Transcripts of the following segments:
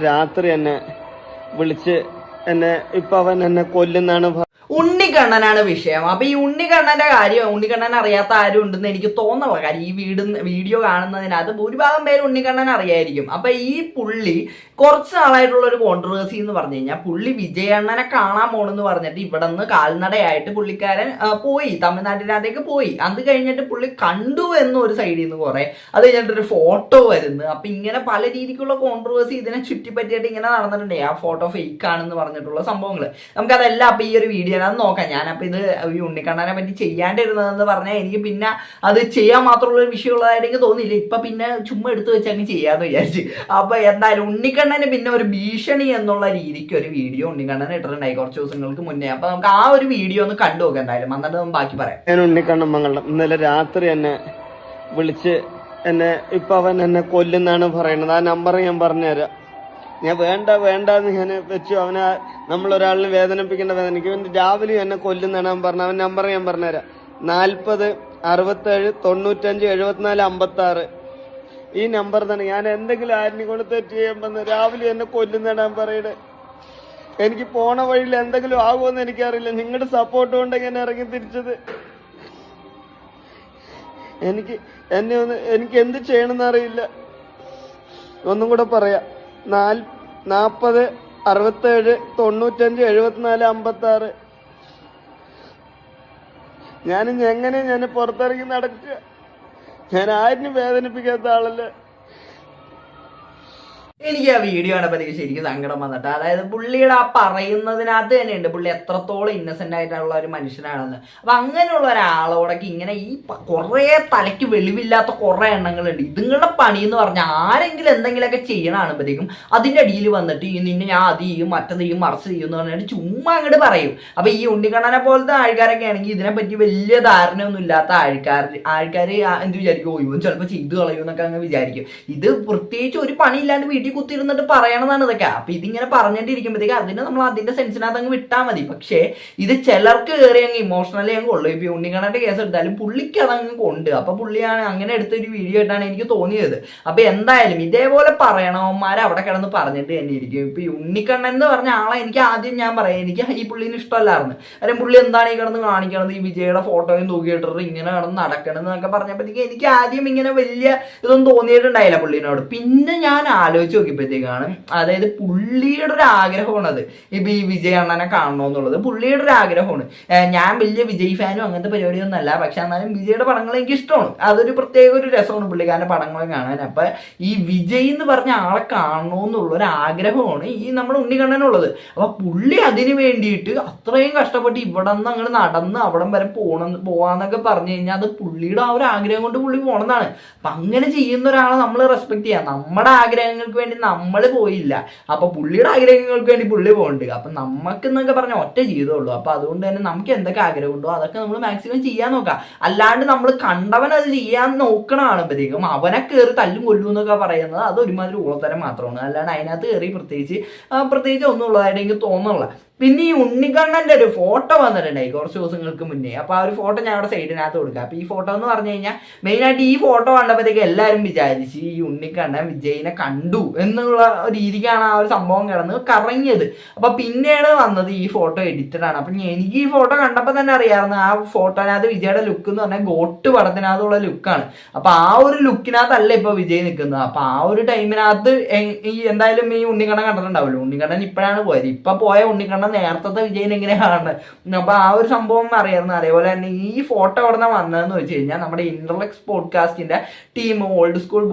രാത്രി എന്നെ വിളിച്ച് ഇപ്പൊ അവൻ എന്നെ കൊല്ലുന്നാണ്. ഉണ്ണിക്കണ്ണനാണ് വിഷയം. അപ്പൊ ഈ ഉണ്ണിക്കണ്ണന്റെ കാര്യം ഉണ്ണിക്കണ്ണൻ അറിയാത്ത ആരും ഉണ്ടെന്ന് എനിക്ക് തോന്നുന്നില്ല. കാര്യം ഈ വീഡിയോ കാണുന്നതിനകത്ത് ഭൂരിഭാഗം പേര് ഉണ്ണിക്കണ്ണൻ അറിയായിരിക്കും. അപ്പൊ ഈ പുള്ളി കുറച്ച് നാളായിട്ടുള്ള ഒരു കോൺട്രവേഴ്സി എന്ന് പറഞ്ഞു കഴിഞ്ഞാൽ പുള്ളി വിജയണ്ണനെ കാണാൻ പോണെന്ന് പറഞ്ഞിട്ട് ഇവിടെ നിന്ന് കാൽനടയായിട്ട് പുള്ളിക്കാരൻ പോയി, തമിഴ്നാട്ടിനകത്തേക്ക് പോയി. അത് കഴിഞ്ഞിട്ട് പുള്ളി കണ്ടു എന്നൊരു സൈഡിൽ നിന്ന് കുറെ, അത് കഴിഞ്ഞിട്ടൊരു ഫോട്ടോ വരുന്നു. അപ്പൊ ഇങ്ങനെ പല രീതിക്കുള്ള കോൺട്രവേഴ്സി ഇതിനെ ചുറ്റിപ്പറ്റിയിട്ട് ഇങ്ങനെ നടന്നിട്ടുണ്ട്. ആ ഫോട്ടോ ഫേക്ക് ആണെന്ന് പറഞ്ഞിട്ടുള്ള സംഭവങ്ങൾ നമുക്കതെല്ലാം അപ്പൊ ഈ ഒരു വീഡിയോ നോക്കാം. ഞാനപ്പോ ഇത് ഈ ഉണ്ണിക്കണ്ണനെ പറ്റി ചെയ്യാണ്ടിരുന്നതെന്ന് പറഞ്ഞാൽ എനിക്ക് പിന്നെ അത് ചെയ്യാൻ മാത്രമുള്ള ഒരു വിഷയമുള്ളതായിട്ട് എനിക്ക് തോന്നിയില്ല. ഇപ്പൊ പിന്നെ ചുമ്മാ എടുത്തു വെച്ച് അങ്ങ് ചെയ്യാന്ന് വിചാരിച്ചു. അപ്പൊ എന്തായാലും ഉണ്ണിക്കണ്ണന് പിന്നെ ഒരു ഭീഷണി എന്നുള്ള രീതിക്ക് ഒരു വീഡിയോ ഉണ്ണിക്കണ്ണൻ ഇട്ടിട്ടുണ്ടായി കുറച്ച് ദിവസങ്ങൾക്ക് മുന്നേ. അപ്പൊ നമുക്ക് ആ ഒരു വീഡിയോ ഒന്ന് കണ്ടു നോക്കാം എന്തായാലും, എന്നിട്ട് നമുക്ക് ബാക്കി പറയാം. ഞാൻ ഉണ്ണിക്കണ്ണൻ മംഗളം ഇന്നലെ രാത്രി എന്നെ വിളിച്ച് ഇപ്പൊ അവൻ എന്നെ കൊല്ലുന്നാണ് പറയുന്നത്. ആ നമ്പർ ഞാൻ പറഞ്ഞുതരാം. ഞാൻ വേണ്ടെന്ന് ഞാൻ വെച്ചു. അവനെ നമ്മളൊരാളിനെ വേദനിപ്പിക്കേണ്ട വേദനിക്കും. രാവിലെ എന്നെ കൊല്ലുന്നാണ് അവൻ പറഞ്ഞത്. അവൻ നമ്പർ ഞാൻ പറഞ്ഞുതരാം. 40 67 95 74 56. ഈ നമ്പർ തന്നെ. ഞാൻ എന്തെങ്കിലും ആരിനെ കൊണ്ട് തെറ്റ് ചെയ്യുമ്പോ രാവിലെ എന്നെ കൊല്ലുന്നാണ് അവൻ പറയുന്നത്. എനിക്ക് പോണ വഴിയിൽ എന്തെങ്കിലും ആകുമെന്ന് എനിക്കറിയില്ല. നിങ്ങളുടെ സപ്പോർട്ട് കൊണ്ട് ഞാൻ ഇറങ്ങി തിരിച്ചത്. എനിക്ക് എന്ത് ചെയ്യണമെന്ന് അറിയില്ല. ഒന്നും കൂടെ പറയാം. 40 67 95 74 56. ഞാൻ പുറത്തിറങ്ങി നടക്കുക. ഞാൻ ആരിനും വേദനിപ്പിക്കാത്ത ആളല്ലേ. എനിക്ക് ആ വീഡിയോ കണ്ടപ്പോൾ എനിക്ക് ശരിക്കും സങ്കടം വന്നിട്ട്, അതായത് പുള്ളിയുടെ ആ പറയുന്നതിനകത്ത് തന്നെയുണ്ട് പുള്ളി എത്രത്തോളം ഇന്നസെന്റ് ആയിട്ടുള്ള ഒരു മനുഷ്യനാണെന്ന്. അപ്പൊ അങ്ങനെയുള്ള ഒരാളോടൊക്കെ ഇങ്ങനെ ഈ കുറെ തലയ്ക്ക് വെളിവില്ലാത്ത കുറെ എണ്ണങ്ങളുണ്ട്. ഇതുങ്ങളുടെ പണി എന്ന് പറഞ്ഞാൽ ആരെങ്കിലും എന്തെങ്കിലുമൊക്കെ ചെയ്യണാകുമ്പോഴത്തേക്കും അതിന്റെ അടിയിൽ വന്നിട്ട് ഈ നിന്നെ ഞാൻ അത് ചെയ്യും മറ്റത് ചെയ്യും മറിച്ച് ചെയ്യും എന്ന് പറഞ്ഞിട്ട് ചുമ്മാ അങ്ങോട്ട് പറയും. അപ്പൊ ഈ ഉണ്ണിക്കണ്ണനെ പോലത്തെ ആൾക്കാരൊക്കെ ആണെങ്കിൽ ഇതിനെപ്പറ്റി വലിയ ധാരണയൊന്നും ഇല്ലാത്ത ആൾക്കാർ എന്ത് വിചാരിക്കും, ഇവൻ ചിലപ്പോൾ ചെയ്തു കളയും എന്നൊക്കെ അങ്ങ് വിചാരിക്കും. ഇത് പ്രത്യേകിച്ച് ഒരു പണിയില്ലാണ്ട് വീട്ടിൽ കുത്തിരുന്നിട്ട് പറയണതാണ് ഇതൊക്കെ. അപ്പൊ ഇതിങ്ങനെ പറഞ്ഞിട്ടിരിക്കുമ്പോഴത്തേക്ക് അതിന് നമ്മൾ അതിന്റെ സെൻസിനകത്ത് അങ്ങ് വിട്ടാൽ മതി. പക്ഷേ ഇത് ചിലർക്ക് കയറി അങ്ങ് ഇമോഷണലി അങ്ങ് കൊള്ളു. ഇപ്പൊ ഉണ്ണിക്കണ്ണന്റെ കേസ് എടുത്താലും പുള്ളിക്ക് അതങ്ങ് കൊണ്ട്, അപ്പൊ പുള്ളിയാണ് അങ്ങനെ എടുത്തൊരു വീഡിയോ ആയിട്ടാണ് എനിക്ക് തോന്നിയത്. അപ്പൊ എന്തായാലും ഇതേപോലെ പറയണവന്മാർ അവിടെ കിടന്ന് പറഞ്ഞിട്ട് തന്നെ ഇരിക്കും. ഇപ്പൊ ഈ ഉണ്ണിക്കണ്ണൻ എന്ന് പറഞ്ഞ ആളെ എനിക്ക് ആദ്യം ഞാൻ പറയാം, എനിക്ക് ഈ പുള്ളിന് ഇഷ്ടമല്ലായിരുന്നു. കാര്യം പുള്ളി എന്താണ് ഈ കിടന്ന് കാണിക്കണത്, ഈ വിജയുടെ ഫോട്ടോയും തൂക്കിയിട്ടിട്ട് ഇങ്ങനെ കിടന്ന് നടക്കണമെന്നൊക്കെ പറഞ്ഞപ്പോഴത്തേക്ക് എനിക്ക് ആദ്യം ഇങ്ങനെ വലിയ ഇതൊന്നും തോന്നിയിട്ടുണ്ടായില്ല പുള്ളിനോട്. പിന്നെ ഞാൻ ആലോചിച്ച് നോക്കിയപ്പോഴത്തേക്കാണ്, അതായത് പുള്ളിയുടെ ഒരു ആഗ്രഹമാണ് അത്. ഇപ്പൊ ഈ വിജയ് അണ്ണനെ കാണണമെന്നുള്ളത് പുള്ളിയുടെ ഒരു ആഗ്രഹമാണ്. ഞാൻ വലിയ വിജയ് ഫാനും അങ്ങനത്തെ പരിപാടിയൊന്നും അല്ല, പക്ഷെ എന്നാലും വിജയുടെ പടങ്ങൾ എനിക്ക് ഇഷ്ടമാണ്. അതൊരു പ്രത്യേക ഒരു രസമാണ് പുള്ളിക്കാരൻ്റെ പടങ്ങൾ കാണാൻ. അപ്പൊ ഈ വിജയ് എന്ന് പറഞ്ഞ ആളെ കാണണമെന്നുള്ള ഒരു ആഗ്രഹമാണ് ഈ നമ്മുടെ ഉണ്ണിക്കണ്ണനുള്ളത്. അപ്പൊ പുള്ളി അതിന് വേണ്ടിയിട്ട് അത്രയും കഷ്ടപ്പെട്ട് ഇവിടെ നിന്ന് അങ്ങോട്ട് നടന്ന് അവിടം വരെ പോവാന്നൊക്കെ പറഞ്ഞു കഴിഞ്ഞാൽ അത് പുള്ളിയുടെ ആ ഒരു ആഗ്രഹം കൊണ്ട് പുള്ളി പോണെന്നാണ്. അപ്പൊ അങ്ങനെ ചെയ്യുന്ന ഒരാളെ നമ്മൾ റെസ്പെക്ട് ചെയ്യാം. നമ്മുടെ ആഗ്രഹങ്ങൾക്ക് വേണ്ടി നമ്മൾ പോയില്ല, അപ്പൊ പുള്ളിയുടെ ആഗ്രഹങ്ങൾക്ക് വേണ്ടി പുള്ളി പോകുന്നുണ്ട്. അപ്പൊ നമുക്ക് എന്നൊക്കെ പറഞ്ഞ ഒറ്റ ജീവിതമുള്ളൂ. അപ്പൊ അതുകൊണ്ട് തന്നെ നമുക്ക് എന്തൊക്കെ ആഗ്രഹമുണ്ടോ അതൊക്കെ നമ്മൾ മാക്സിമം ചെയ്യാൻ നോക്കാം. അല്ലാണ്ട് നമ്മൾ കണ്ടവൻ അത് ചെയ്യാൻ നോക്കണാകുമ്പോഴത്തേക്കും അവനെ കയറി തല്ലും കൊല്ലും എന്നൊക്കെ പറയുന്നത് അത് ഒരുമാതിരി ഊളത്തരം മാത്രമാണ്. അല്ലാണ്ട് അതിനകത്ത് കയറി പ്രത്യേകിച്ച് ഒന്നും ഉള്ളതായിട്ട് എനിക്ക് തോന്നുന്നില്ല. പിന്നെ ഈ ഉണ്ണിക്കണ്ണന്റെ ഒരു ഫോട്ടോ വന്നിട്ടുണ്ടായി കുറച്ച് ദിവസങ്ങൾക്ക് മുന്നേ. അപ്പൊ ആ ഒരു ഫോട്ടോ ഞാൻ അവിടെ സൈഡിനകത്ത് കൊടുക്കാം. അപ്പൊ ഈ ഫോട്ടോ എന്ന് പറഞ്ഞു കഴിഞ്ഞാൽ മെയിനായിട്ട് ഈ ഫോട്ടോ കണ്ടപ്പോഴത്തേക്ക് എല്ലാവരും വിചാരിച്ച് ഈ ഉണ്ണിക്കണ്ണൻ വിജയിനെ കണ്ടു എന്നുള്ള രീതിക്കാണ് ആ ഒരു സംഭവം കിടന്ന് കറങ്ങിയത്. അപ്പൊ പിന്നെയാണ് വന്നത് ഈ ഫോട്ടോ എഡിറ്റഡ് ആണ്. അപ്പൊ എനിക്ക് ഈ ഫോട്ടോ കണ്ടപ്പോൾ തന്നെ അറിയാമായിരുന്നു ആ ഫോട്ടോനകത്ത് വിജയുടെ ലുക്ക് എന്ന് പറഞ്ഞാൽ ഗോട്ട് പടത്തിനകത്തുള്ള ലുക്കാണ്. അപ്പൊ ആ ഒരു ലുക്കിനകത്തല്ല ഇപ്പൊ വിജയ് നിൽക്കുന്നത്. അപ്പൊ ആ ഒരു ടൈമിനകത്ത് ഈ എന്തായാലും ഈ ഉണ്ണിക്കണ്ണൻ കണ്ടിട്ടുണ്ടാവുമല്ലോ. ഉണ്ണിക്കണ്ണൻ ഇപ്പോഴാണ് പോയത്. ഇപ്പൊ പോയ ഉണ്ണിക്കണ്ണൻ നേരത്തെ വിജയൻ എങ്ങനെയാണ്. അപ്പൊ ആ ഒരു സംഭവം അറിയായിരുന്നു. അതേപോലെ തന്നെ ഈ ഫോട്ടോ അവിടെ നിന്ന് വന്നതെന്ന് വെച്ച് കഴിഞ്ഞാൽ നമ്മുടെ ഇന്റർലെക്സ് പോഡ്കാസ്റ്റിന്റെ ടീം ഓൾഡ് സ്കൂൾ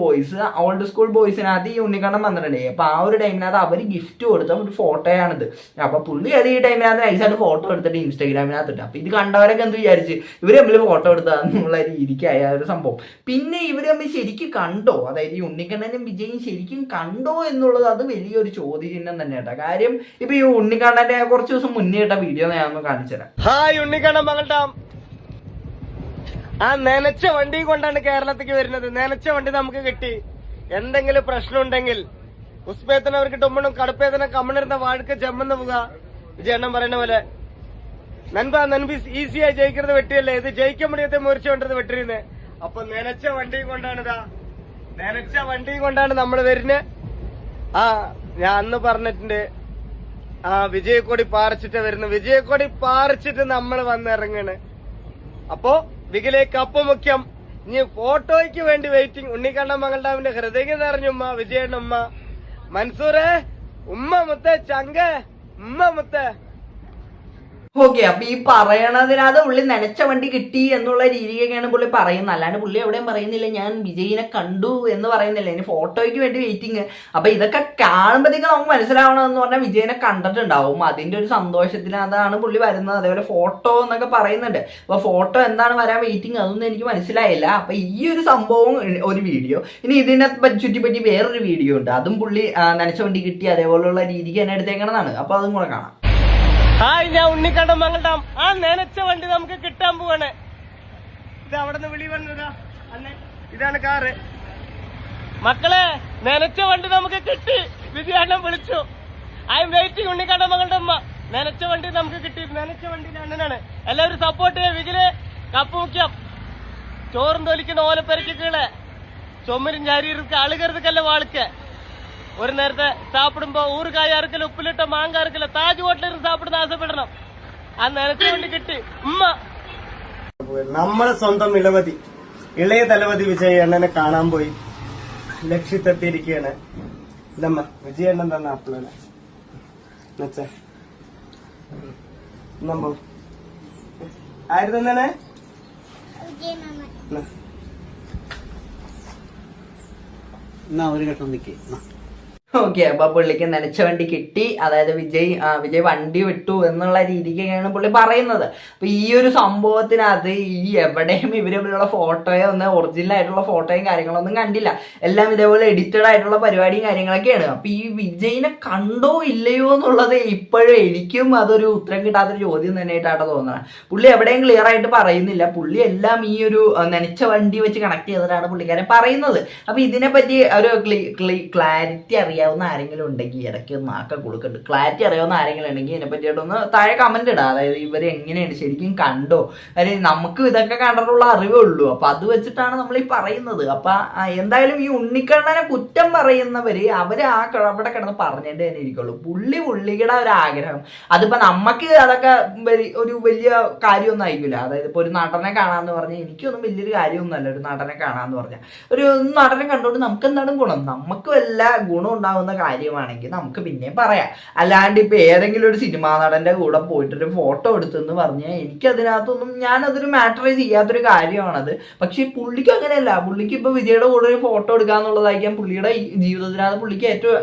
ബോയ്സിനകത്ത് ഈ ഉണ്ണിക്കണ്ണൻ വന്നിട്ടുണ്ടേ. അപ്പൊ ആ ഒരു ടൈമിനകത്ത് അവർ ഗിഫ്റ്റ് കൊടുത്ത ഒരു ഫോട്ടോയാണിത്. അപ്പൊ പുള്ളി അത് ഈ ടൈമിനകത്ത് നൈസായിട്ട് ഫോട്ടോ എടുത്തിട്ട് ഇൻസ്റ്റാഗ്രാമിനകത്ത് ഇട്ടു. അപ്പൊ ഇത് കണ്ടവരൊക്കെ എന്ത് വിചാരിച്ച് ഇവര് തമ്മിൽ ഫോട്ടോ എടുത്താന്നുള്ള രീതിക്കായ ഒരു സംഭവം. പിന്നെ ഇവര് തമ്മിൽ ശരിക്കും കണ്ടോ, അതായത് ഈ ഉണ്ണിക്കണ്ണനും വിജയും ശരിക്കും കണ്ടോ എന്നുള്ളത് അത് വലിയൊരു ചോദ്യചിഹ്നം തന്നെ കേട്ടോ. കാര്യം ഇപ്പൊ ഈ ഉണ്ണിക്കണ്ണന്റെ കുറച്ച് ദിവസം മുന്നേ ഇട്ട വീഡിയോ ഞാൻ ഒന്ന് കാണിച്ചു തരാം. ഹായ് ഉണ്ണിക്കണ്ണൻ മകളുടെ ആ നനച്ച വണ്ടി കൊണ്ടാണ് കേരളത്തിലേക്ക് വരുന്നത്. നനച്ച വണ്ടി നമുക്ക് കിട്ടി. എന്തെങ്കിലും പ്രശ്നം ഉണ്ടെങ്കിൽ ഉസ്പേത്തന അവർക്ക് ടൊമ്മണും കടുപ്പേത്തന കമ്മണിരുന്ന വാഴക്ക് ചെമ്മെന്ന് പോക. വിജയണ്ണം പറയുന്ന പോലെ നൻപി ഈസിയായി ജയിക്കുന്നത് വെട്ടിയല്ലേ, ഇത് ജയിക്കാൻ മുടിയത്തെ മുറിച്ചുകൊണ്ടത് വെട്ടിരുന്നത്. അപ്പൊ നനച്ച വണ്ടിയും കൊണ്ടാണ് നമ്മൾ വരുന്നത്. ആ ഞാൻ അന്ന് പറഞ്ഞിട്ടുണ്ട് വിജയക്കൊടി പാറിച്ചിട്ട് വരുന്നു, വിജയക്കൊടി പാറിച്ചിട്ട് നമ്മൾ വന്നിറങ്ങണ്. അപ്പോ വികിലേക്ക് കപ്പ് മുഖ്യം. ഇനി ഫോട്ടോയ്ക്ക് വേണ്ടി വെയിറ്റിംഗ്. ഉണ്ണിക്കണ്ണൻ മംഗൾഡാമിന്റെ ഹൃദയം നിറഞ്ഞുമ്മ, വിജയന്റെ ഉമ്മ, മൻസൂറെ ഉമ്മ മുത്തേ, ചങ്ക ഉമ്മ മുത്തേ. ഓക്കെ, അപ്പൊ ഈ പറയണതിനകത്ത് പുള്ളി നനച്ച വണ്ടി കിട്ടി എന്നുള്ള രീതിയൊക്കെയാണ് പുള്ളി പറയുന്നത്. അല്ലാണ്ട് പുള്ളി എവിടെയും പറയുന്നില്ല ഞാൻ വിജയിനെ കണ്ടു എന്ന് പറയുന്നില്ല. ഇനി ഫോട്ടോയ്ക്ക് വേണ്ടി വെയിറ്റിംഗ്. അപ്പൊ ഇതൊക്കെ കാണുമ്പോഴത്തേക്കും നമുക്ക് മനസ്സിലാവണമെന്ന് പറഞ്ഞാൽ വിജയനെ കണ്ടിട്ടുണ്ടാവും. അതിന്റെ ഒരു സന്തോഷത്തിനകത്താണ് പുള്ളി വരുന്നത്. അതേപോലെ ഫോട്ടോ എന്നൊക്കെ പറയുന്നുണ്ട്. അപ്പൊ ഫോട്ടോ എന്താണ് വരാൻ വെയിറ്റിംഗ് അതൊന്നും എനിക്ക് മനസ്സിലായില്ല. അപ്പൊ ഈ ഒരു സംഭവം ഒരു വീഡിയോ. ഇനി ഇതിനെ ചുറ്റിപ്പറ്റി വേറൊരു വീഡിയോ ഉണ്ട്. അതും പുള്ളി നനച്ച വണ്ടി കിട്ടി അതേപോലുള്ള രീതിക്ക് തന്നെ എടുത്തേക്കണതാണ്. അപ്പൊ അതും കൂടെ കാണാം. ഞാൻ ഉണ്ണിക്കണ്ണൻ മംഗൾഡാം. നനച്ച വണ്ടി നമുക്ക് കിട്ടാൻ പോവാണ്. ഇത് അവിടെ നിന്ന് വിളി വന്നതാ അന്നെ. ഇതാണ് കാറ്. മക്കളെ, നനച്ച വണ്ടി നമുക്ക് കിട്ടി. വിജയണ്ണൻ വിളിച്ചു. I am waiting. ഉണ്ണിക്കണ്ണൻ മംഗളുടെ അമ്മ. നനച്ച വണ്ടി നമുക്ക് കിട്ടി. നനച്ച വണ്ടിന്റെ അണ്ണനാണ്. എല്ലാവരും സപ്പോർട്ട് ചെയ്യാം. വിജിലെ കപ്പ് മുഖ്യം. ചോറും തൊലിക്കുന്ന ഓലപ്പെരക്ക് കീഴെ ചുമരും ശരീരക്ക് അളുകരുതുക്കല്ല വാൾക്ക്. ഒരു നേരത്തെ സാപ്പിടുമ്പോ ഊറുകായ അറുക്കല, ഉപ്പിലിട്ട മാങ്ക അറുക്കല, താജ് ഹോട്ടലിൽ സാപ്പിടുന്ന ആശപ്പെടണം. നനച്ച വണ്ടി കിട്ടി ഉമ്മ. നമ്മളെ സ്വന്തം ഇളയ തലവതി വിജയ അണ്ണനെ കാണാൻ പോയി ലക്ഷ്യത്തെത്തിയിരിക്കുകയാണ്. ഇതമ്മ വിജയണ്ണൻ തന്നെ അപ്പളനെ ആര് തന്നെ ഒരു ഘട്ടം നിൽക്കേ. ഓക്കെ, അപ്പൊ പുള്ളിക്ക് നനച്ച വണ്ടി കിട്ടി. അതായത് വിജയ് വണ്ടി വിട്ടു എന്നുള്ള രീതിക്കൊക്കെയാണ് പുള്ളി പറയുന്നത്. അപ്പൊ ഈ ഒരു സംഭവത്തിനകത്ത് ഈ എവിടെയും ഇവരുള്ള ഫോട്ടോയോ ഒന്നും ഒറിജിനൽ ആയിട്ടുള്ള ഫോട്ടോയും കാര്യങ്ങളൊന്നും കണ്ടില്ല. എല്ലാം ഇതേപോലെ എഡിറ്റഡ് ആയിട്ടുള്ള പരിപാടിയും കാര്യങ്ങളൊക്കെയാണ്. അപ്പൊ ഈ വിജയിനെ കണ്ടോ ഇല്ലയോ എന്നുള്ളത് ഇപ്പോഴും എനിക്കും അതൊരു ഉത്തരം കിട്ടാത്തൊരു ചോദ്യം തന്നെയായിട്ടാണ് തോന്നുന്നത്. പുള്ളി എവിടെയും ക്ലിയർ ആയിട്ട് പറയുന്നില്ല. പുള്ളി എല്ലാം ഈ ഒരു നനച്ച വണ്ടി വെച്ച് കണക്ട് ചെയ്തിട്ടാണ് പുള്ളിക്കാരൻ പറയുന്നത്. അപ്പൊ ഇതിനെപ്പറ്റി ഒരു ക്ലാരിറ്റി അറിയാവുന്ന ആരെങ്കിലും ഉണ്ടെങ്കിൽ ഇടയ്ക്ക് ഒന്ന് ആക്കാൻ കൊടുക്കുന്നുണ്ട്. ക്ലാരിറ്റി അറിയാവുന്ന ആരെങ്കിലും ഉണ്ടെങ്കിൽ ഇതിനെ പറ്റിയിട്ടൊന്ന് താഴെ കമന്റ് ഇടാം. അതായത് ഇവർ എങ്ങനെയാണ് ശരിക്കും കണ്ടോ, അതായത് നമുക്ക് ഇതൊക്കെ കണ്ടിട്ടുള്ള അറിവേ ഉള്ളൂ. അപ്പൊ അത് വെച്ചിട്ടാണ് നമ്മൾ ഈ പറയുന്നത്. അപ്പൊ എന്തായാലും ഈ ഉണ്ണിക്കണ്ണനെ കുറ്റം പറയുന്നവര് അവര് അവിടെ കിടന്ന് പറഞ്ഞിട്ട് തന്നെ ഇരിക്കുള്ളൂ. പുള്ളിയുടെ ഒരു ആഗ്രഹം അതിപ്പോ നമുക്ക് അതൊക്കെ ഒരു വലിയ കാര്യമൊന്നും ആയിരിക്കില്ല. അതായത് ഇപ്പൊ ഒരു നടനെ കാണാന്ന് പറഞ്ഞാൽ എനിക്കൊന്നും വലിയൊരു കാര്യമൊന്നുമല്ല. ഒരു നടനെ കാണാന്ന് പറഞ്ഞാൽ ഒരു നടനെ കണ്ടോണ്ട് നമുക്ക് എന്താണ് ഗുണം? നമുക്ക് വല്ല ഗുണം ഉണ്ടാവുന്ന കാര്യമാണെങ്കിൽ നമുക്ക് പിന്നെയും പറയാം. അല്ലാണ്ട് ഇപ്പൊ ഏതെങ്കിലും ഒരു സിനിമാ നടന്റെ കൂടെ പോയിട്ടൊരു ഫോട്ടോ എടുത്തെന്ന് പറഞ്ഞാൽ എനിക്കതിനകത്തൊന്നും ഞാനതൊരു മാറ്റർ ചെയ്യാത്തൊരു കാര്യമാണത്. പക്ഷെ പുള്ളിക്ക് അങ്ങനെയല്ല. പുള്ളിക്ക് ഇപ്പൊ വിജയുടെ കൂടെ ഒരു ഫോട്ടോ എടുക്കാന്നുള്ളതായിരിക്കാം പുള്ളിയുടെ ജീവിതത്തിനകത്ത് പുള്ളിക്ക് ഏറ്റവും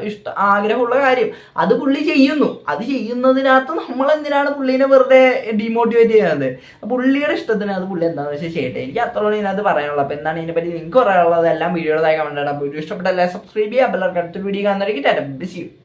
ആഗ്രഹമുള്ള കാര്യം. അത് പുള്ളി ചെയ്യുന്നു. അത് ചെയ്യുന്നതിനകത്ത് നമ്മൾ എന്തിനാണ് പുള്ളിനെ വെറുതെ ഡിമോട്ടിവേറ്റ് ചെയ്യുന്നത്? പുള്ളിയുടെ ഇഷ്ടത്തിന് അത് പുള്ളി എന്താണെന്ന് വെച്ചാൽ ചെയ്യട്ടെ. എനിക്ക് അത്രയാണ് ഇതിനകത്ത് പറയാനുള്ളത്. അപ്പൊ എന്താണ് ഇതിനെപ്പറ്റി നിങ്ങൾക്ക് പറയാനുള്ളത് എല്ലാം വീഡിയോയുടെ കമന്റ് ആണ്. വീഡിയോ ഇഷ്ടപ്പെട്ടല്ലേ സബ്സ്ക്രൈബ് ചെയ്യുക. അപ്പോൾ അടുത്തൊരു വീഡിയോ കാണുന്നതായിരിക്കും.